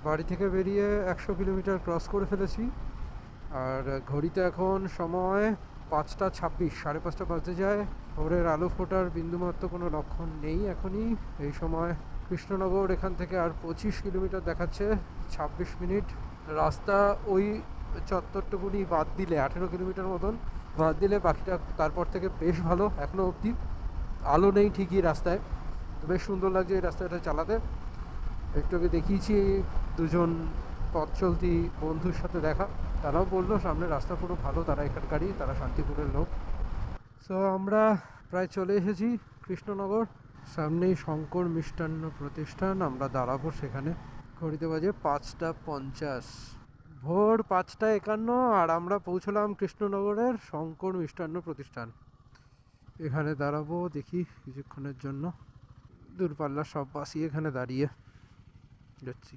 বাড়ি থেকে বেরিয়ে 100 কিলোমিটার ক্রস করে ফেলেছি। আর ঘড়িতে এখন সময় 5:26, 5:30 বাজতে যায়। ভোরের আলো ফোটার বিন্দুমাত্র কোনো লক্ষণ নেই এখনই এই সময়। কৃষ্ণনগর এখান থেকে আর 25 কিলোমিটার দেখাচ্ছে, 26 মিনিট রাস্তা। ওই চত্বরটুকুনি বাদ দিলে 18 কিলোমিটার মতন বাদ দিলে বাকিটা তারপর থেকে বেশ ভালো। এখনও অবধি আলো নেই ঠিকই রাস্তায়, তো বেশ সুন্দর লাগছে এই রাস্তাটা চালাতে। একটু আগে দেখিয়েছি দুজন পথ চলতি বন্ধুর সাথে দেখা, তারাও বললো সামনে রাস্তা পুরো ভালো, তারা এখানকারই, তারা শান্তিপুরের লোক। সো আমরা প্রায় চলে এসেছি কৃষ্ণনগর। সামনেই শঙ্কর মিষ্টান্ন প্রতিষ্ঠান, আমরা দাঁড়াবো সেখানে। ঘড়িতে বাজে 5:50, ভোর 5:51, আর আমরা পৌঁছলাম কৃষ্ণনগরের শঙ্কর মিষ্টান্ন প্রতিষ্ঠান। এখানে দাঁড়াবো দেখি কিছুক্ষণের জন্য। দূরপাল্লার সব বাসই এখানে দাঁড়িয়ে যাচ্ছি।